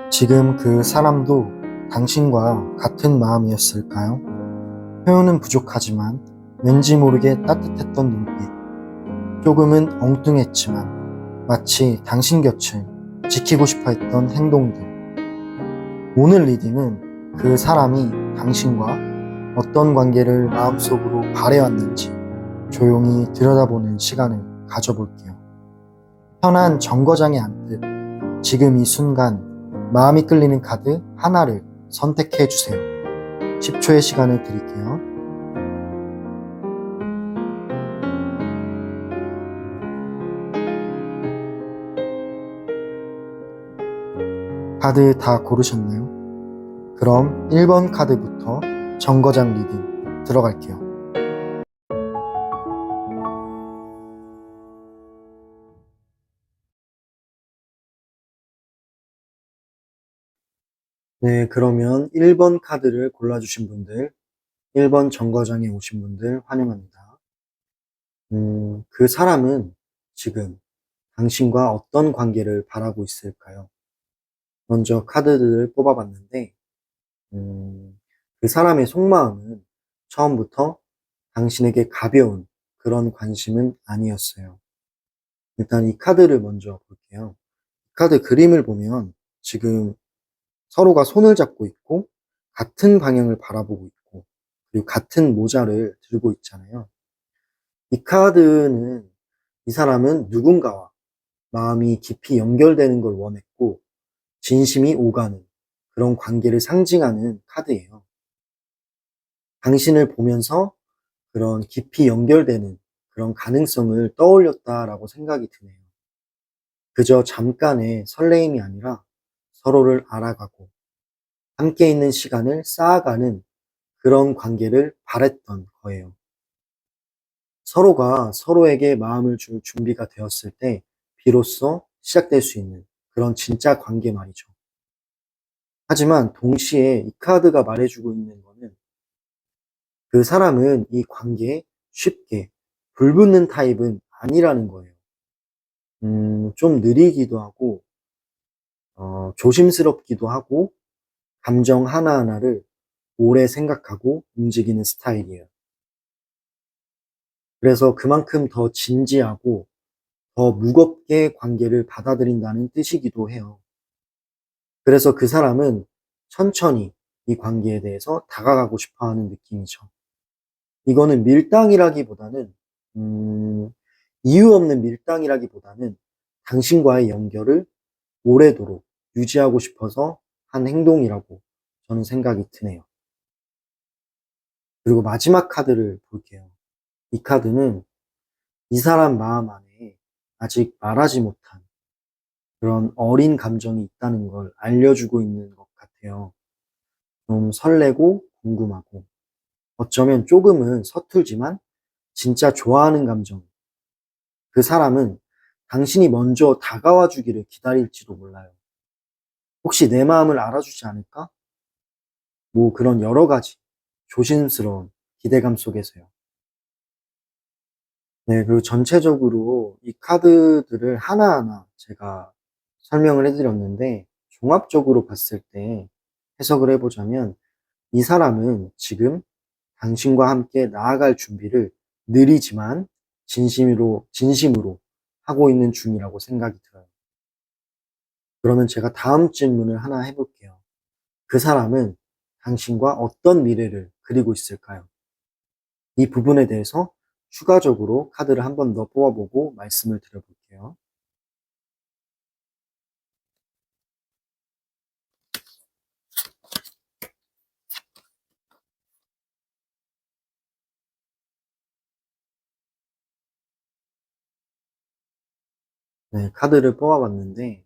지금 그 사람도 당신과 같은 마음이었을까요? 표현은 부족하지만 왠지 모르게 따뜻했던 눈빛, 조금은 엉뚱했지만 마치 당신 곁을 지키고 싶어 했던 행동들. 오늘 리딩은 그 사람이 당신과 어떤 관계를 마음속으로 바래왔는지 조용히 들여다보는 시간을 가져볼게요. 편한 정거장에 앉듯 지금 이 순간 마음이 끌리는 카드 하나를 선택해 주세요. 10초의 시간을 드릴게요. 카드 다 고르셨나요? 그럼 1번 카드부터 정거장 리딩 들어갈게요. 네, 그러면 1번 카드를 골라주신 분들, 1번 정거장에 오신 분들 환영합니다. 그 사람은 지금 당신과 어떤 관계를 바라고 있을까요? 먼저 카드들을 뽑아봤는데, 그 사람의 속마음은 처음부터 당신에게 가벼운 그런 관심은 아니었어요. 일단 이 카드를 먼저 볼게요. 카드 그림을 보면 지금 서로가 손을 잡고 있고 같은 방향을 바라보고 있고 그리고 같은 모자를 들고 있잖아요. 이 카드는 이 사람은 누군가와 마음이 깊이 연결되는 걸 원했고 진심이 오가는 그런 관계를 상징하는 카드예요. 당신을 보면서 그런 깊이 연결되는 그런 가능성을 떠올렸다라고 생각이 드네요. 그저 잠깐의 설레임이 아니라 서로를 알아가고 함께 있는 시간을 쌓아가는 그런 관계를 바랬던 거예요. 서로가 서로에게 마음을 줄 준비가 되었을 때 비로소 시작될 수 있는 그런 진짜 관계 말이죠. 하지만 동시에 이 카드가 말해주고 있는 거는 그 사람은 이 관계에 쉽게 불붙는 타입은 아니라는 거예요. 좀 느리기도 하고, 조심스럽기도 하고, 감정 하나하나를 오래 생각하고 움직이는 스타일이에요. 그래서 그만큼 더 진지하고 더 무겁게 관계를 받아들인다는 뜻이기도 해요. 그래서 그 사람은 천천히 이 관계에 대해서 다가가고 싶어 하는 느낌이죠. 이거는 밀당이라기보다는, 음, 이유 없는 밀당이라기보다는 당신과의 연결을 오래도록 유지하고 싶어서 한 행동이라고 저는 생각이 드네요. 그리고 마지막 카드를 볼게요. 이 카드는 이 사람 마음 안에 아직 말하지 못한 그런 어린 감정이 있다는 걸 알려주고 있는 것 같아요. 좀 설레고 궁금하고 어쩌면 조금은 서툴지만 진짜 좋아하는 감정. 그 사람은 당신이 먼저 다가와 주기를 기다릴지도 몰라요. 혹시 내 마음을 알아주지 않을까? 뭐 그런 여러 가지 조심스러운 기대감 속에서요. 네, 그리고 전체적으로 이 카드들을 하나하나 제가 설명을 해드렸는데, 종합적으로 봤을 때 해석을 해보자면, 이 사람은 지금 당신과 함께 나아갈 준비를 느리지만 진심으로 하고 있는 중이라고 생각이 들어요. 그러면 제가 다음 질문을 하나 해볼게요. 그 사람은 당신과 어떤 미래를 그리고 있을까요? 이 부분에 대해서 추가적으로 카드를 한 번 더 뽑아보고 말씀을 드려볼게요. 네, 카드를 뽑아봤는데,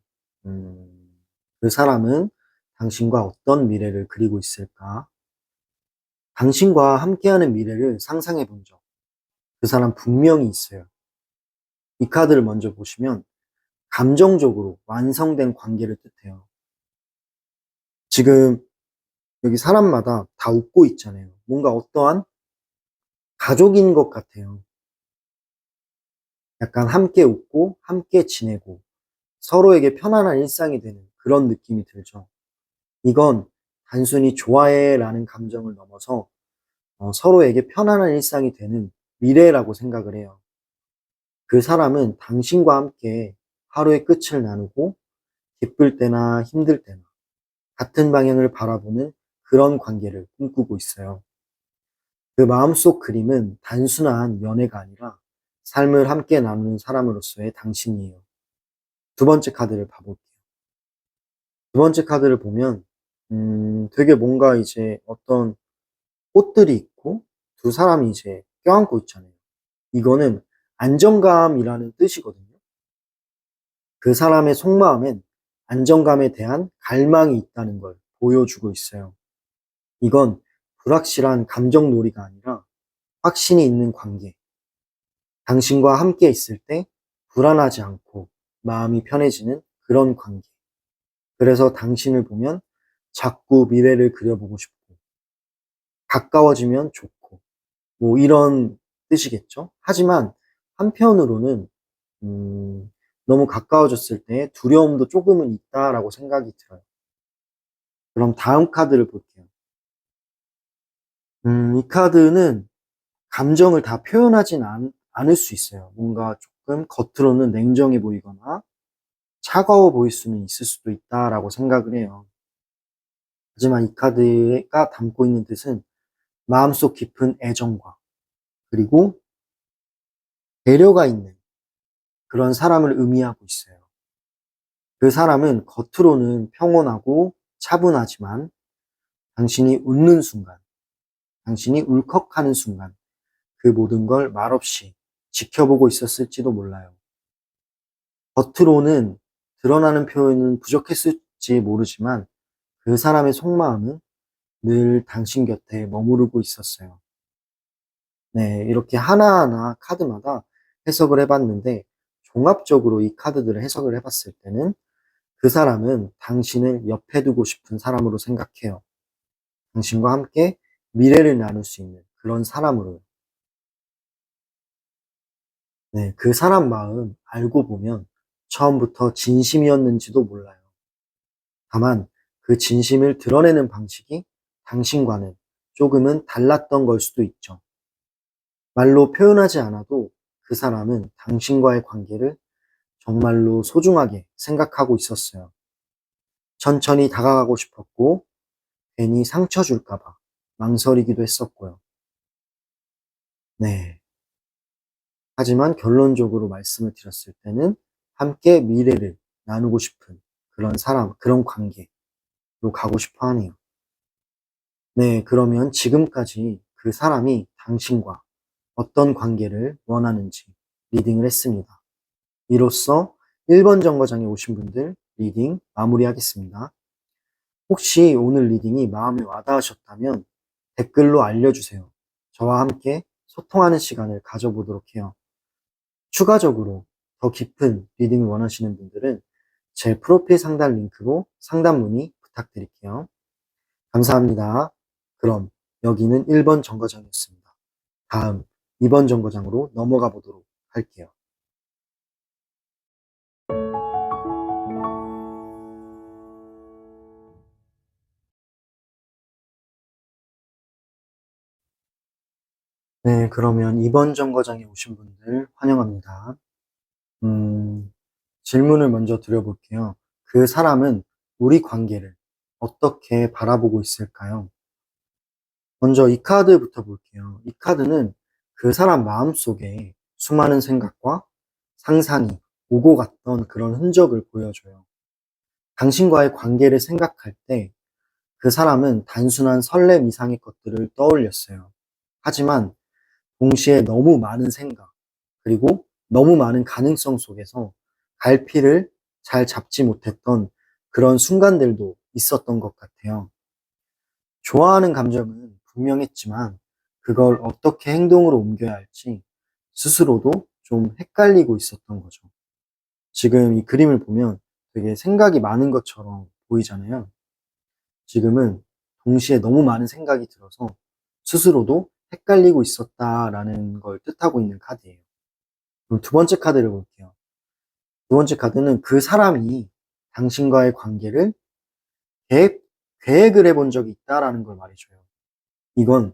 그 사람은 당신과 어떤 미래를 그리고 있을까? 당신과 함께하는 미래를 상상해 본 적, 그 사람 분명히 있어요. 이 카드를 먼저 보시면, 감정적으로 완성된 관계를 뜻해요. 지금 여기 사람마다 다 웃고 있잖아요. 뭔가 어떠한 가족인 것 같아요. 약간 함께 웃고, 함께 지내고, 서로에게 편안한 일상이 되는 그런 느낌이 들죠. 이건 단순히 좋아해라는 감정을 넘어서 서로에게 편안한 일상이 되는 미래라고 생각을 해요. 그 사람은 당신과 함께 하루의 끝을 나누고 기쁠 때나 힘들 때나 같은 방향을 바라보는 그런 관계를 꿈꾸고 있어요. 그 마음속 그림은 단순한 연애가 아니라 삶을 함께 나누는 사람으로서의 당신이에요. 두 번째 카드를 봐볼게요. 두 번째 카드를 보면, 되게 뭔가 이제 어떤 꽃들이 있고 두 사람이 이제 껴안고 있잖아요. 이거는 안정감이라는 뜻이거든요. 그 사람의 속마음엔 안정감에 대한 갈망이 있다는 걸 보여주고 있어요. 이건 불확실한 감정놀이가 아니라 확신이 있는 관계. 당신과 함께 있을 때 불안하지 않고 마음이 편해지는 그런 관계. 그래서 당신을 보면 자꾸 미래를 그려보고 싶고, 가까워지면 좋고, 뭐 이런 뜻이겠죠. 하지만 한편으로는, 너무 가까워졌을 때 두려움도 조금은 있다라고 생각이 들어요. 그럼 다음 카드를 볼게요. 이 카드는 감정을 다 표현하진 않을 수 있어요. 뭔가 조금 겉으로는 냉정해 보이거나 차가워 보일 수는 있을 수도 있다라고 생각을 해요. 하지만 이 카드가 담고 있는 뜻은 마음속 깊은 애정과 그리고 배려가 있는 그런 사람을 의미하고 있어요. 그 사람은 겉으로는 평온하고 차분하지만 당신이 웃는 순간, 당신이 울컥하는 순간 그 모든 걸 말없이 지켜보고 있었을지도 몰라요. 겉으로는 드러나는 표현은 부족했을지 모르지만 그 사람의 속마음은 늘 당신 곁에 머무르고 있었어요. 네, 이렇게 하나하나 카드마다 해석을 해봤는데 종합적으로 이 카드들을 해석을 해봤을 때는 그 사람은 당신을 옆에 두고 싶은 사람으로 생각해요. 당신과 함께 미래를 나눌 수 있는 그런 사람으로요. 네, 그 사람 마음 알고 보면 처음부터 진심이었는지도 몰라요. 다만 그 진심을 드러내는 방식이 당신과는 조금은 달랐던 걸 수도 있죠. 말로 표현하지 않아도 그 사람은 당신과의 관계를 정말로 소중하게 생각하고 있었어요. 천천히 다가가고 싶었고, 괜히 상처 줄까봐 망설이기도 했었고요. 네. 하지만 결론적으로 말씀을 드렸을 때는 함께 미래를 나누고 싶은 그런 사람, 그런 관계로 가고 싶어 하네요. 네, 그러면 지금까지 그 사람이 당신과 어떤 관계를 원하는지 리딩을 했습니다. 이로써 1번 정거장에 오신 분들 리딩 마무리하겠습니다. 혹시 오늘 리딩이 마음에 와닿으셨다면 댓글로 알려주세요. 저와 함께 소통하는 시간을 가져보도록 해요. 추가적으로 더 깊은 리딩을 원하시는 분들은 제 프로필 상단 링크로 상담 문의 부탁드릴게요. 감사합니다. 그럼 여기는 1번 정거장이었습니다. 다음 2번 정거장으로 넘어가 보도록 할게요. 네, 그러면 2번 정거장에 오신 분들 환영합니다. 음, 질문을 먼저 드려볼게요. 그 사람은 우리 관계를 어떻게 바라보고 있을까요? 먼저 이 카드부터 볼게요. 이 카드는 그 사람 마음속에 수많은 생각과 상상이 오고 갔던 그런 흔적을 보여줘요. 당신과의 관계를 생각할 때 그 사람은 단순한 설렘 이상의 것들을 떠올렸어요. 하지만 동시에 너무 많은 생각, 그리고 너무 많은 가능성 속에서 갈피를 잘 잡지 못했던 그런 순간들도 있었던 것 같아요. 좋아하는 감정은 분명했지만 그걸 어떻게 행동으로 옮겨야 할지 스스로도 좀 헷갈리고 있었던 거죠. 지금 이 그림을 보면 되게 생각이 많은 것처럼 보이잖아요. 지금은 동시에 너무 많은 생각이 들어서 스스로도 헷갈리고 있었다라는 걸 뜻하고 있는 카드예요. 그럼 두 번째 카드를 볼게요. 두 번째 카드는 그 사람이 당신과의 관계를 계획, 계획을 해본 적이 있다라는 걸 말해줘요. 이건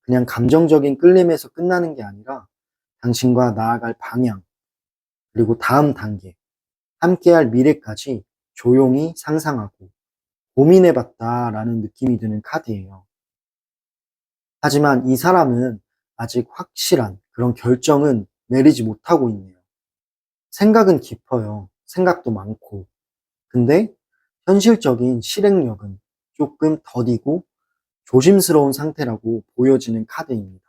그냥 감정적인 끌림에서 끝나는 게 아니라 당신과 나아갈 방향, 그리고 다음 단계, 함께할 미래까지 조용히 상상하고 고민해봤다라는 느낌이 드는 카드예요. 하지만 이 사람은 아직 확실한 그런 결정은 내리지 못하고 있네요. 생각은 깊어요. 생각도 많고. 근데 현실적인 실행력은 조금 더디고 조심스러운 상태라고 보여지는 카드입니다.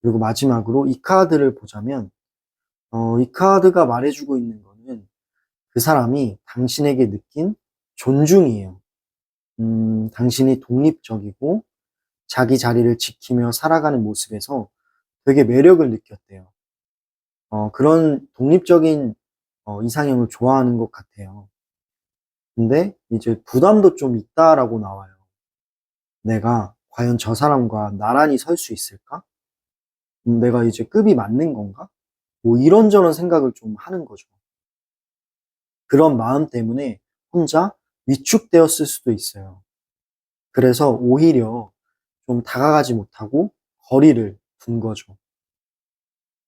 그리고 마지막으로 이 카드를 보자면, 이 카드가 말해주고 있는 거는 그 사람이 당신에게 느낀 존중이에요. 당신이 독립적이고 자기 자리를 지키며 살아가는 모습에서 되게 매력을 느꼈대요. 그런 독립적인 이상형을 좋아하는 것 같아요. 근데 이제 부담도 좀 있다라고 나와요. 내가 과연 저 사람과 나란히 설 수 있을까? 내가 이제 급이 맞는 건가? 뭐 이런저런 생각을 좀 하는 거죠. 그런 마음 때문에 혼자 위축되었을 수도 있어요. 그래서 오히려 좀 다가가지 못하고 거리를 둔 거죠.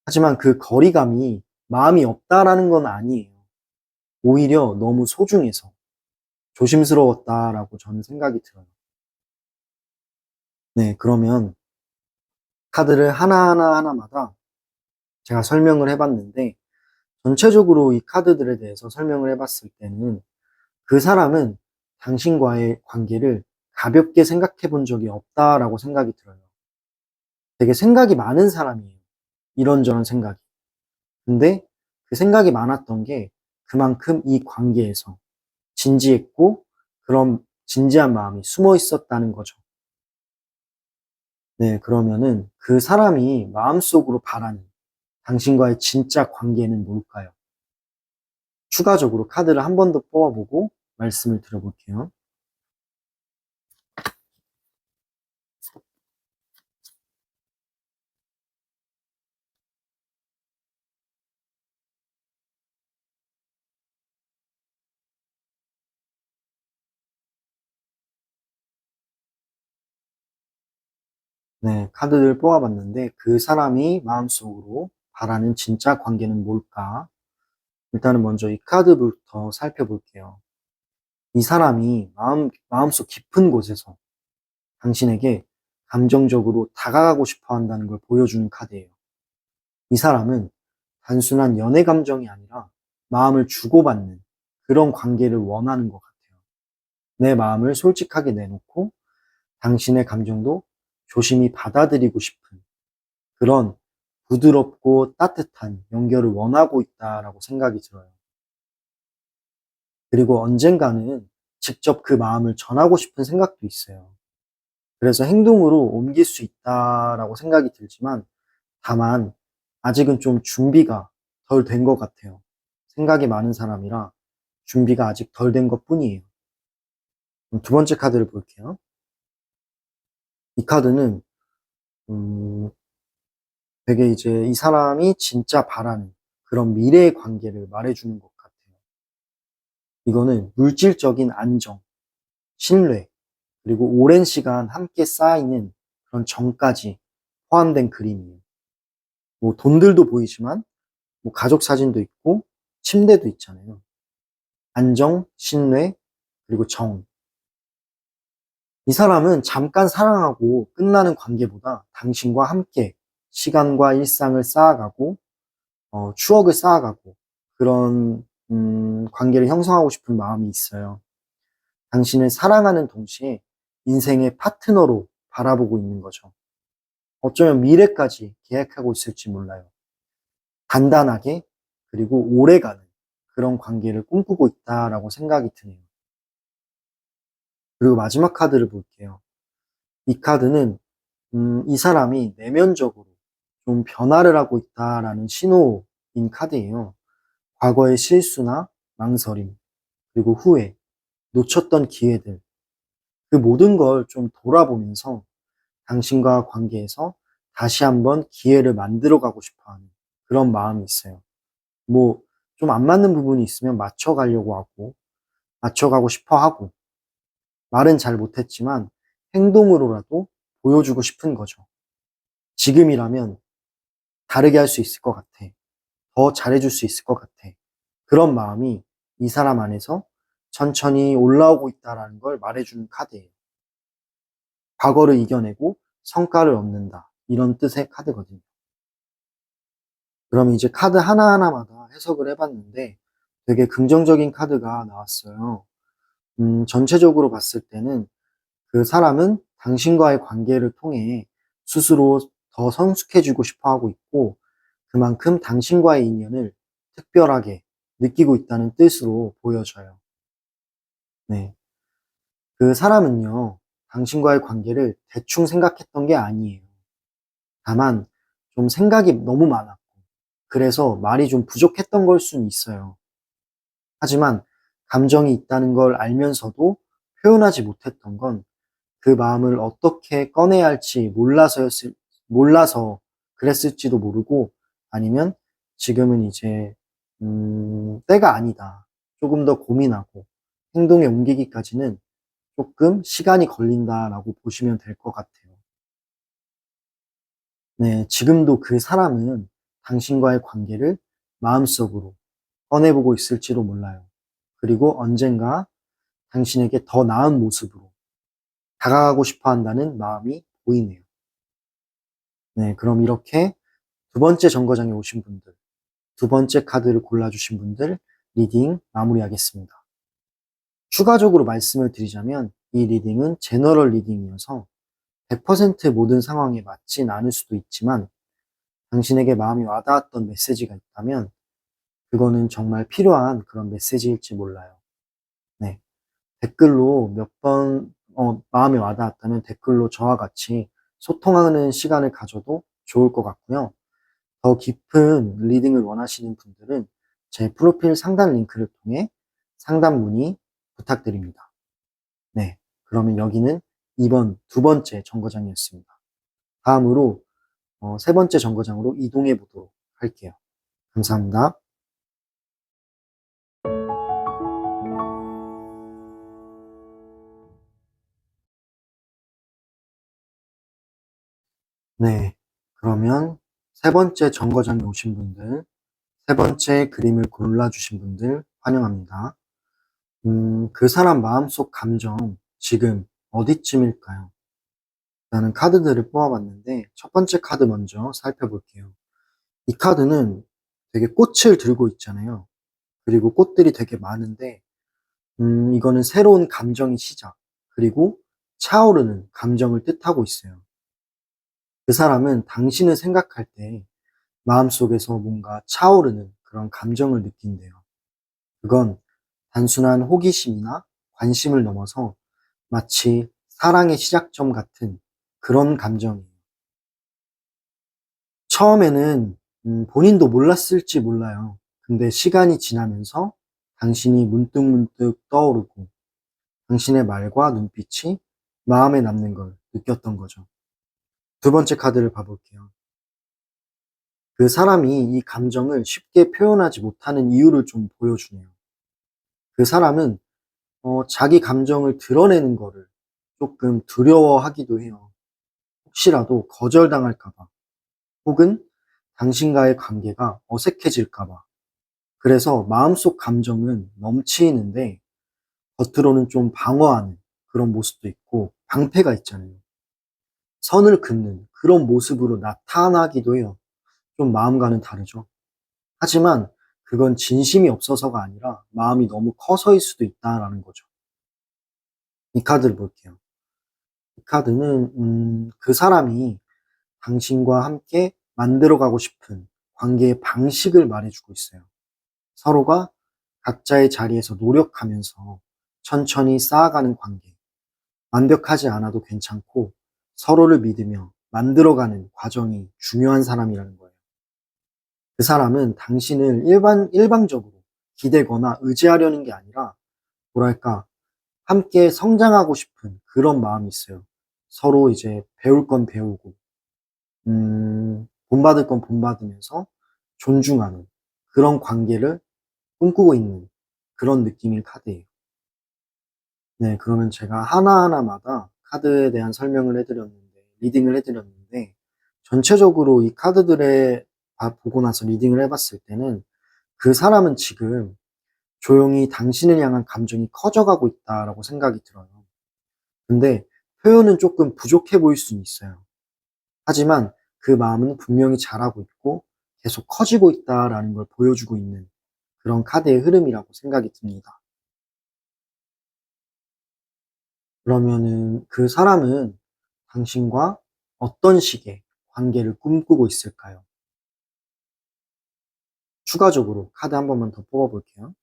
하지만 그 거리감이 마음이 없다라는 건 아니에요. 오히려 너무 소중해서 조심스러웠다라고 저는 생각이 들어요. 네, 그러면 카드를 하나마다 제가 설명을 해봤는데, 전체적으로 이 카드들에 대해서 설명을 해봤을 때는 그 사람은 당신과의 관계를 가볍게 생각해 본 적이 없다라고 생각이 들어요. 되게 생각이 많은 사람이에요. 이런저런 생각이. 근데 그 생각이 많았던 게 그만큼 이 관계에서 진지했고 그런 진지한 마음이 숨어 있었다는 거죠. 네, 그러면은 그 사람이 마음속으로 바라는 당신과의 진짜 관계는 뭘까요? 추가적으로 카드를 한 번 더 뽑아보고 말씀을 드려볼게요. 네, 카드를 뽑아봤는데 그 사람이 마음속으로 바라는 진짜 관계는 뭘까? 일단은 먼저 이 카드부터 살펴볼게요. 이 사람이 마음속 깊은 곳에서 당신에게 감정적으로 다가가고 싶어 한다는 걸 보여주는 카드예요. 이 사람은 단순한 연애 감정이 아니라 마음을 주고받는 그런 관계를 원하는 것 같아요. 내 마음을 솔직하게 내놓고 당신의 감정도 조심히 받아들이고 싶은 그런 부드럽고 따뜻한 연결을 원하고 있다라고 생각이 들어요. 그리고 언젠가는 직접 그 마음을 전하고 싶은 생각도 있어요. 그래서 행동으로 옮길 수 있다라고 생각이 들지만 다만 아직은 좀 준비가 덜 된 것 같아요. 생각이 많은 사람이라 준비가 아직 덜 된 것뿐이에요. 그럼 두 번째 카드를 볼게요. 이 카드는 음, 되게 이제 이 사람이 진짜 바라는 그런 미래의 관계를 말해주는 것 같아요. 이거는 물질적인 안정, 신뢰, 그리고 오랜 시간 함께 쌓이는 그런 정까지 포함된 그림이에요. 뭐 돈들도 보이지만 뭐 가족 사진도 있고 침대도 있잖아요. 안정, 신뢰, 그리고 정. 이 사람은 잠깐 사랑하고 끝나는 관계보다 당신과 함께 시간과 일상을 쌓아가고 추억을 쌓아가고 그런 관계를 형성하고 싶은 마음이 있어요. 당신을 사랑하는 동시에 인생의 파트너로 바라보고 있는 거죠. 어쩌면 미래까지 계획하고 있을지 몰라요. 단단하게 그리고 오래가는 그런 관계를 꿈꾸고 있다라고 생각이 드네요. 그리고 마지막 카드를 볼게요. 이 카드는 이 사람이 내면적으로 좀 변화를 하고 있다라는 신호인 카드예요. 과거의 실수나 망설임, 그리고 후회, 놓쳤던 기회들, 그 모든 걸 좀 돌아보면서 당신과 관계에서 다시 한번 기회를 만들어 가고 싶어 하는 그런 마음이 있어요. 뭐, 좀 안 맞는 부분이 있으면 맞춰가려고 하고, 맞춰가고 싶어 하고, 말은 잘 못했지만 행동으로라도 보여주고 싶은 거죠. 지금이라면 다르게 할 수 있을 것 같아. 더 잘해줄 수 있을 것 같아. 그런 마음이 이 사람 안에서 천천히 올라오고 있다라는 걸 말해주는 카드예요. 과거를 이겨내고 성과를 얻는다. 이런 뜻의 카드거든요. 그럼 이제 카드 하나하나마다 해석을 해봤는데 되게 긍정적인 카드가 나왔어요. 전체적으로 봤을 때는 그 사람은 당신과의 관계를 통해 스스로 더 성숙해지고 싶어 하고 있고 그만큼 당신과의 인연을 특별하게 느끼고 있다는 뜻으로 보여져요. 네. 그 사람은요, 당신과의 관계를 대충 생각했던 게 아니에요. 다만, 좀 생각이 너무 많았고, 그래서 말이 좀 부족했던 걸 수는 있어요. 하지만, 감정이 있다는 걸 알면서도 표현하지 못했던 건 그 마음을 어떻게 꺼내야 할지 몰라서 그랬을지도 모르고, 아니면 지금은 이제, 때가 아니다. 조금 더 고민하고 행동에 옮기기까지는 조금 시간이 걸린다라고 보시면 될 것 같아요. 네, 지금도 그 사람은 당신과의 관계를 마음속으로 꺼내보고 있을지도 몰라요. 그리고 언젠가 당신에게 더 나은 모습으로 다가가고 싶어 한다는 마음이 보이네요. 네, 그럼 이렇게 두 번째 정거장에 오신 분들, 두 번째 카드를 골라주신 분들 리딩 마무리하겠습니다. 추가적으로 말씀을 드리자면 이 리딩은 제너럴 리딩이어서 100% 모든 상황에 맞진 않을 수도 있지만 당신에게 마음이 와닿았던 메시지가 있다면 그거는 정말 필요한 그런 메시지일지 몰라요. 네. 댓글로 몇 번, 마음이 와닿았다면 댓글로 저와 같이 소통하는 시간을 가져도 좋을 것 같고요. 더 깊은 리딩을 원하시는 분들은 제 프로필 상단 링크를 통해 상담 문의 부탁드립니다. 네. 그러면 여기는 이번 두 번째 정거장이었습니다. 다음으로 세 번째 정거장으로 이동해 보도록 할게요. 감사합니다. 네. 그러면 세 번째 정거장에 오신 분들, 세 번째 그림을 골라주신 분들 환영합니다. 그 사람 마음속 감정, 지금 어디쯤일까요? 라는 카드들을 뽑아봤는데, 첫 번째 카드 먼저 살펴볼게요. 이 카드는 되게 꽃을 들고 있잖아요. 그리고 꽃들이 되게 많은데, 이거는 새로운 감정의 시작, 그리고 차오르는 감정을 뜻하고 있어요. 그 사람은 당신을 생각할 때 마음속에서 뭔가 차오르는 그런 감정을 느낀대요. 그건 단순한 호기심이나 관심을 넘어서 마치 사랑의 시작점 같은 그런 감정이에요. 처음에는 본인도 몰랐을지 몰라요. 근데 시간이 지나면서 당신이 문득문득 떠오르고 당신의 말과 눈빛이 마음에 남는 걸 느꼈던 거죠. 두 번째 카드를 봐볼게요. 그 사람이 이 감정을 쉽게 표현하지 못하는 이유를 좀 보여주네요. 그 사람은 자기 감정을 드러내는 거를 조금 두려워하기도 해요. 혹시라도 거절당할까 봐, 혹은 당신과의 관계가 어색해질까 봐. 그래서 마음속 감정은 넘치는데 겉으로는 좀 방어하는 그런 모습도 있고 방패가 있잖아요. 선을 긋는 그런 모습으로 나타나기도 해요. 좀 마음과는 다르죠. 하지만 그건 진심이 없어서가 아니라 마음이 너무 커서일 수도 있다라는 거죠. 이 카드를 볼게요. 이 카드는 그 사람이 당신과 함께 만들어가고 싶은 관계의 방식을 말해주고 있어요. 서로가 각자의 자리에서 노력하면서 천천히 쌓아가는 관계. 완벽하지 않아도 괜찮고 서로를 믿으며 만들어가는 과정이 중요한 사람이라는 거예요. 그 사람은 당신을 일방적으로 기대거나 의지하려는 게 아니라 뭐랄까 함께 성장하고 싶은 그런 마음이 있어요. 서로 이제 배울 건 배우고 본받을 건 본받으면서 존중하는 그런 관계를 꿈꾸고 있는 그런 느낌인 카드예요. 네, 그러면 제가 하나하나마다 카드에 대한 설명을 해드렸는데, 리딩을 해드렸는데, 전체적으로 이 카드들에 보고 나서 리딩을 해봤을 때는 그 사람은 지금 조용히 당신을 향한 감정이 커져가고 있다라고 생각이 들어요. 근데 표현은 조금 부족해 보일 수는 있어요. 하지만 그 마음은 분명히 잘하고 있고 계속 커지고 있다라는 걸 보여주고 있는 그런 카드의 흐름이라고 생각이 듭니다. 그러면은 그 사람은 당신과 어떤 식의 관계를 꿈꾸고 있을까요? 추가적으로 카드 한 번만 더 뽑아볼게요.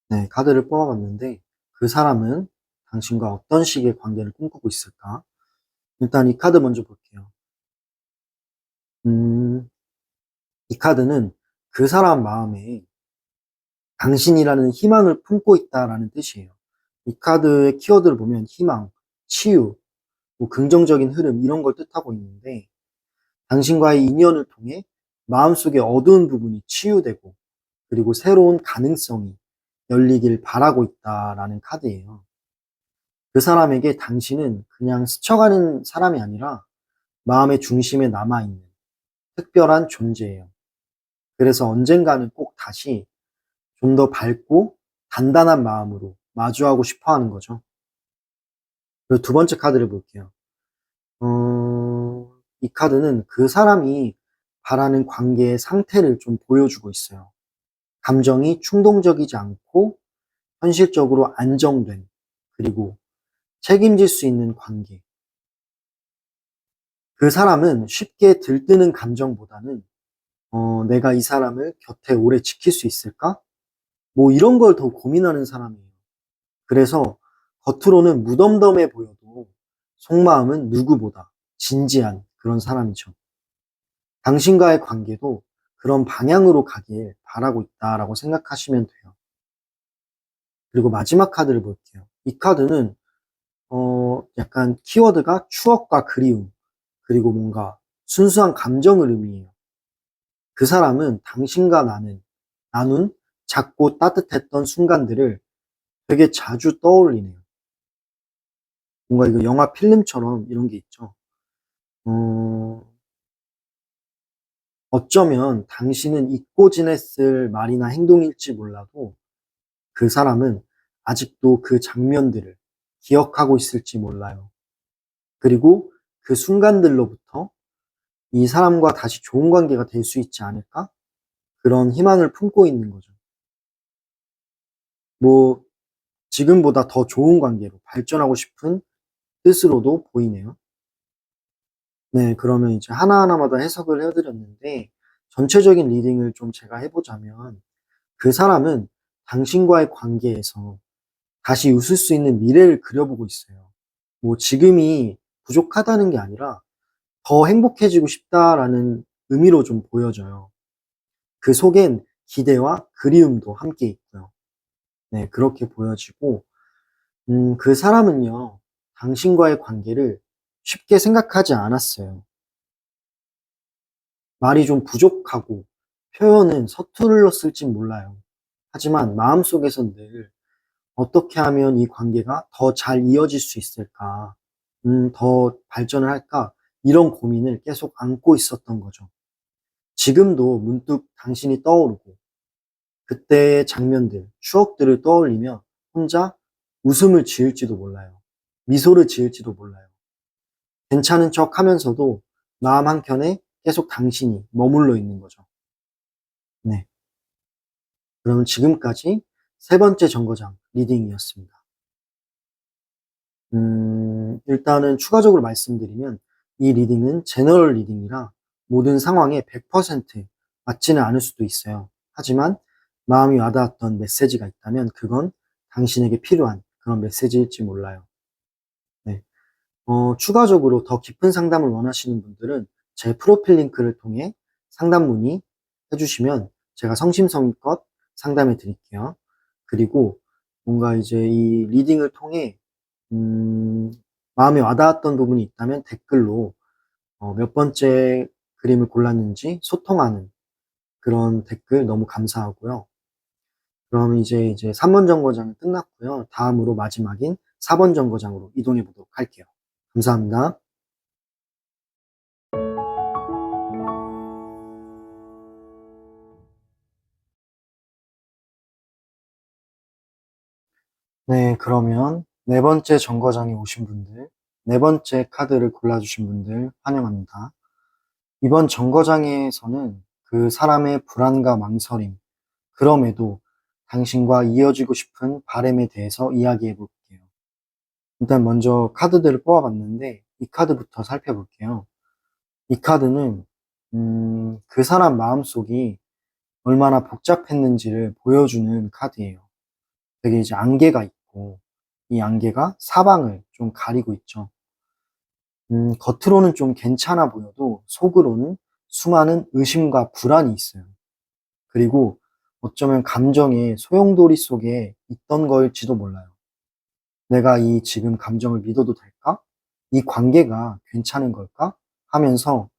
네, 카드를 뽑아봤는데 그 사람은 당신과 어떤 식의 관계를 꿈꾸고 있을까? 일단 이 카드 먼저 볼게요. 음, 이 카드는 그 사람 마음에 당신이라는 희망을 품고 있다라는 뜻이에요. 이 카드의 키워드를 보면 희망, 치유, 뭐 긍정적인 흐름 이런 걸 뜻하고 있는데 당신과의 인연을 통해 마음속의 어두운 부분이 치유되고 그리고 새로운 가능성이 열리길 바라고 있다라는 카드예요. 그 사람에게 당신은 그냥 스쳐가는 사람이 아니라 마음의 중심에 남아있는 특별한 존재예요. 그래서 언젠가는 꼭 다시 좀 더 밝고 단단한 마음으로 마주하고 싶어 하는 거죠. 그리고 두 번째 카드를 볼게요. 이 카드는 그 사람이 바라는 관계의 상태를 좀 보여주고 있어요. 감정이 충동적이지 않고 현실적으로 안정된 그리고 책임질 수 있는 관계. 그 사람은 쉽게 들뜨는 감정보다는 내가 이 사람을 곁에 오래 지킬 수 있을까? 뭐 이런 걸 더 고민하는 사람이에요. 그래서 겉으로는 무덤덤해 보여도 속마음은 누구보다 진지한 그런 사람이죠. 당신과의 관계도 그런 방향으로 가길 바라고 있다라고 생각하시면 돼요. 그리고 마지막 카드를 볼게요. 이 카드는 약간 키워드가 추억과 그리움, 그리고 뭔가 순수한 감정을 의미해요. 그 사람은 당신과 나눈 작고 따뜻했던 순간들을 되게 자주 떠올리네요. 뭔가 이거 영화 필름처럼 이런 게 있죠. 어, 어쩌면 당신은 잊고 지냈을 말이나 행동일지 몰라도 그 사람은 아직도 그 장면들을 기억하고 있을지 몰라요. 그리고 그 순간들로부터 이 사람과 다시 좋은 관계가 될 수 있지 않을까? 그런 희망을 품고 있는 거죠. 뭐, 지금보다 더 좋은 관계로 발전하고 싶은 뜻으로도 보이네요. 네, 그러면 이제 하나하나마다 해석을 해드렸는데, 전체적인 리딩을 좀 제가 해보자면, 그 사람은 당신과의 관계에서 다시 웃을 수 있는 미래를 그려보고 있어요. 뭐, 지금이 부족하다는 게 아니라 더 행복해지고 싶다라는 의미로 좀 보여져요. 그 속엔 기대와 그리움도 함께 있고요. 네, 그렇게 보여지고, 그 사람은요, 당신과의 관계를 쉽게 생각하지 않았어요. 말이 좀 부족하고, 표현은 서툴렀을진 몰라요. 하지만 마음속에선 늘 어떻게 하면 이 관계가 더 잘 이어질 수 있을까, 더 발전을 할까, 이런 고민을 계속 안고 있었던 거죠. 지금도 문득 당신이 떠오르고, 그때의 장면들, 추억들을 떠올리며 혼자 웃음을 지을지도 몰라요. 미소를 지을지도 몰라요. 괜찮은 척 하면서도 마음 한켠에 계속 당신이 머물러 있는 거죠. 네. 그러면 지금까지 세 번째 정거장 리딩이었습니다. 일단은 추가적으로 말씀드리면 이 리딩은 제너럴 리딩이라 모든 상황에 100% 맞지는 않을 수도 있어요. 하지만 마음이 와닿았던 메시지가 있다면 그건 당신에게 필요한 그런 메시지일지 몰라요. 네. 추가적으로 더 깊은 상담을 원하시는 분들은 제 프로필 링크를 통해 상담 문의 해주시면 제가 성심성의껏 상담해 드릴게요. 그리고 뭔가 이제 이 리딩을 통해 마음에 와닿았던 부분이 있다면 댓글로 몇 번째 그림을 골랐는지 소통하는 그런 댓글 너무 감사하고요. 그럼 이제 3번 정거장은 끝났고요. 다음으로 마지막인 4번 정거장으로 이동해 보도록 할게요. 감사합니다. 네, 그러면 네 번째 정거장에 오신 분들, 네 번째 카드를 골라주신 분들 환영합니다. 이번 정거장에서는 그 사람의 불안과 망설임, 그럼에도 당신과 이어지고 싶은 바람에 대해서 이야기해 볼게요. 일단 먼저 카드들을 뽑아봤는데 이 카드부터 살펴볼게요. 이 카드는 그 사람 마음속이 얼마나 복잡했는지를 보여주는 카드예요. 되게 이제 안개가 있고 이 안개가 사방을 좀 가리고 있죠. 겉으로는 좀 괜찮아 보여도 속으로는 수많은 의심과 불안이 있어요. 그리고 어쩌면 감정의 소용돌이 속에 있던 거일지도 몰라요. 내가 이 지금 감정을 믿어도 될까? 이 관계가 괜찮은 걸까? 하면서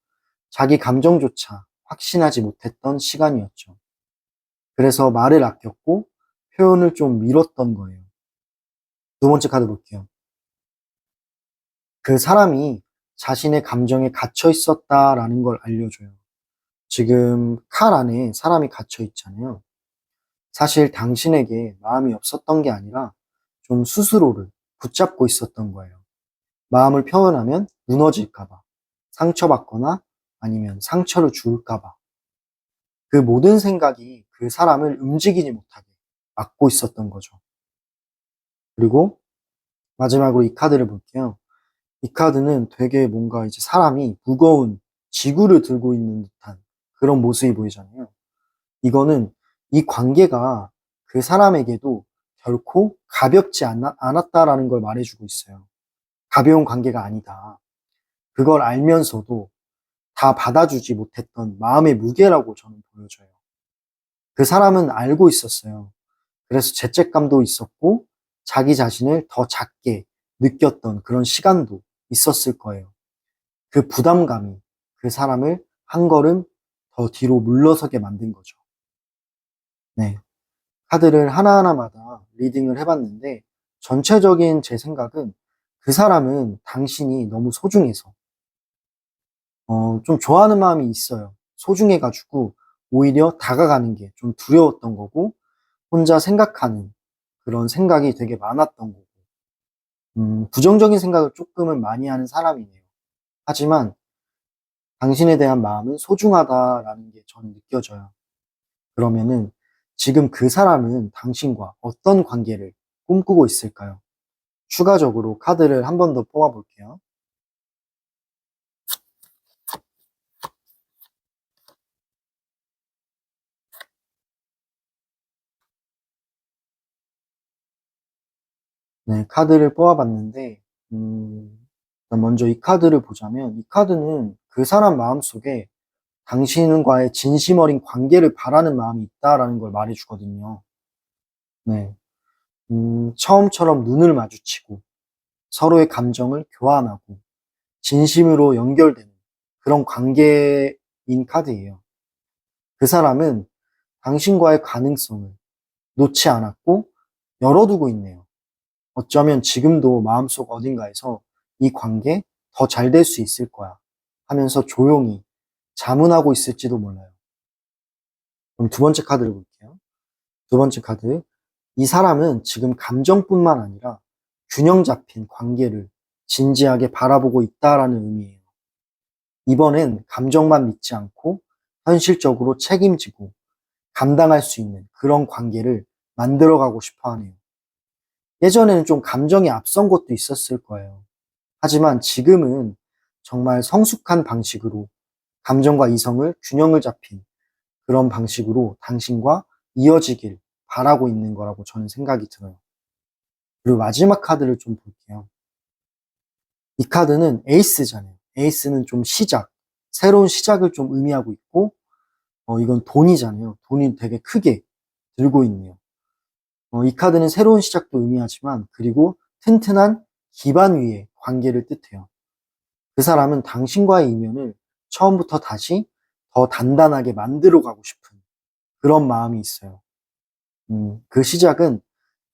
자기 감정조차 확신하지 못했던 시간이었죠. 그래서 말을 아꼈고 표현을 좀 미뤘던 거예요. 두 번째 카드 볼게요. 그 사람이 자신의 감정에 갇혀 있었다라는 걸 알려줘요. 지금 칼 안에 사람이 갇혀 있잖아요. 사실 당신에게 마음이 없었던 게 아니라 좀 스스로를 붙잡고 있었던 거예요. 마음을 표현하면 무너질까봐, 상처받거나 아니면 상처를 줄까봐. 그 모든 생각이 그 사람을 움직이지 못하게 막고 있었던 거죠. 그리고 마지막으로 이 카드를 볼게요. 이 카드는 되게 뭔가 이제 사람이 무거운 지구를 들고 있는 듯한 그런 모습이 보이잖아요. 이거는 이 관계가 그 사람에게도 결코 가볍지 않았다라는 걸 말해주고 있어요. 가벼운 관계가 아니다. 그걸 알면서도 다 받아주지 못했던 마음의 무게라고 저는 보여져요. 그 사람은 알고 있었어요. 그래서 죄책감도 있었고 자기 자신을 더 작게 느꼈던 그런 시간도 있었을 거예요. 그 부담감이 그 사람을 한 걸음 더 뒤로 물러서게 만든 거죠. 네. 카드를 하나하나마다 리딩을 해봤는데 전체적인 제 생각은 그 사람은 당신이 너무 소중해서 좀 좋아하는 마음이 있어요. 소중해가지고 오히려 다가가는 게 좀 두려웠던 거고 혼자 생각하는 그런 생각이 되게 많았던 거고 부정적인 생각을 조금은 많이 하는 사람이네요. 하지만 당신에 대한 마음은 소중하다라는 게 저는 느껴져요. 그러면은 지금 그 사람은 당신과 어떤 관계를 꿈꾸고 있을까요? 추가적으로 카드를 한 번 더 뽑아볼게요. 네, 카드를 뽑아봤는데, 일단 먼저 이 카드를 보자면, 이 카드는 그 사람 마음속에 당신과의 진심 어린 관계를 바라는 마음이 있다라는 걸 말해주거든요. 네, 처음처럼 눈을 마주치고 서로의 감정을 교환하고 진심으로 연결되는 그런 관계인 카드예요. 그 사람은 당신과의 가능성을 놓지 않았고 열어두고 있네요. 어쩌면 지금도 마음속 어딘가에서 이 관계 더 잘 될 수 있을 거야 하면서 조용히 자문하고 있을지도 몰라요. 그럼 두 번째 카드를 볼게요. 두 번째 카드. 이 사람은 지금 감정뿐만 아니라 균형 잡힌 관계를 진지하게 바라보고 있다라는 의미예요. 이번엔 감정만 믿지 않고 현실적으로 책임지고 감당할 수 있는 그런 관계를 만들어가고 싶어 하네요. 예전에는 좀 감정이 앞선 것도 있었을 거예요. 하지만 지금은 정말 성숙한 방식으로 감정과 이성을 균형을 잡힌 그런 방식으로 당신과 이어지길 바라고 있는 거라고 저는 생각이 들어요. 그리고 마지막 카드를 좀 볼게요. 이 카드는 에이스잖아요. 에이스는 좀 시작, 새로운 시작을 좀 의미하고 있고, 이건 돈이잖아요. 돈이 되게 크게 들고 있네요. 이 카드는 새로운 시작도 의미하지만 그리고 튼튼한 기반 위의 관계를 뜻해요. 그 사람은 당신과의 인연을 처음부터 다시 더 단단하게 만들어 가고 싶은 그런 마음이 있어요. 그 시작은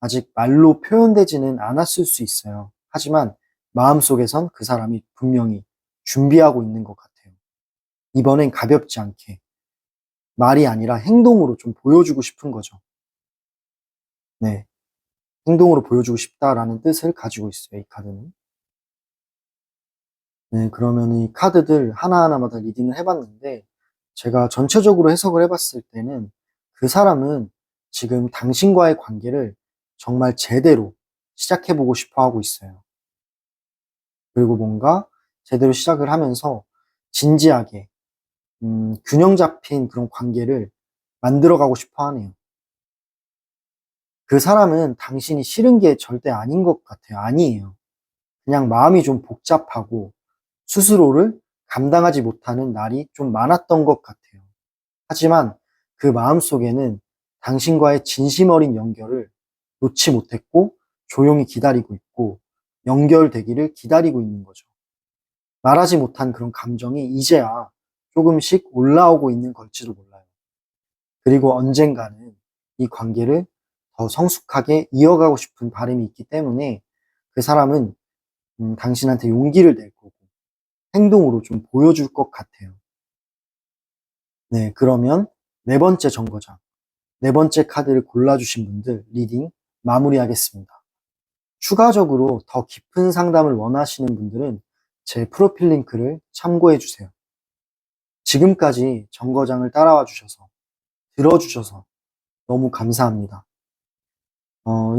아직 말로 표현되지는 않았을 수 있어요. 하지만 마음속에선 그 사람이 분명히 준비하고 있는 것 같아요. 이번엔 가볍지 않게 말이 아니라 행동으로 좀 보여주고 싶은 거죠. 네. 행동으로 보여주고 싶다라는 뜻을 가지고 있어요, 이 카드는. 네, 그러면 이 카드들 하나하나마다 리딩을 해봤는데, 제가 전체적으로 해석을 해봤을 때는 그 사람은 지금 당신과의 관계를 정말 제대로 시작해보고 싶어 하고 있어요. 그리고 뭔가 제대로 시작을 하면서 진지하게, 균형 잡힌 그런 관계를 만들어가고 싶어 하네요. 그 사람은 당신이 싫은 게 절대 아닌 것 같아요. 아니에요. 그냥 마음이 좀 복잡하고 스스로를 감당하지 못하는 날이 좀 많았던 것 같아요. 하지만 그 마음속에는 당신과의 진심 어린 연결을 놓지 못했고 조용히 기다리고 있고 연결되기를 기다리고 있는 거죠. 말하지 못한 그런 감정이 이제야 조금씩 올라오고 있는 걸지도 몰라요. 그리고 언젠가는 이 관계를 더 성숙하게 이어가고 싶은 바람이 있기 때문에 그 사람은 당신한테 용기를 낼 거고 행동으로 좀 보여줄 것 같아요. 네, 그러면 네 번째 정거장, 네 번째 카드를 골라주신 분들 리딩 마무리하겠습니다. 추가적으로 더 깊은 상담을 원하시는 분들은 제 프로필 링크를 참고해 주세요. 지금까지 정거장을 따라와 주셔서, 들어주셔서 너무 감사합니다.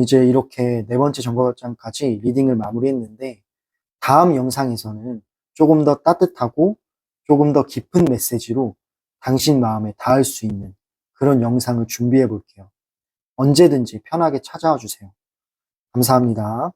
이제 이렇게 네 번째 정거장까지 리딩을 마무리했는데, 다음 영상에서는 조금 더 따뜻하고 조금 더 깊은 메시지로 당신 마음에 닿을 수 있는 그런 영상을 준비해 볼게요. 언제든지 편하게 찾아와 주세요. 감사합니다.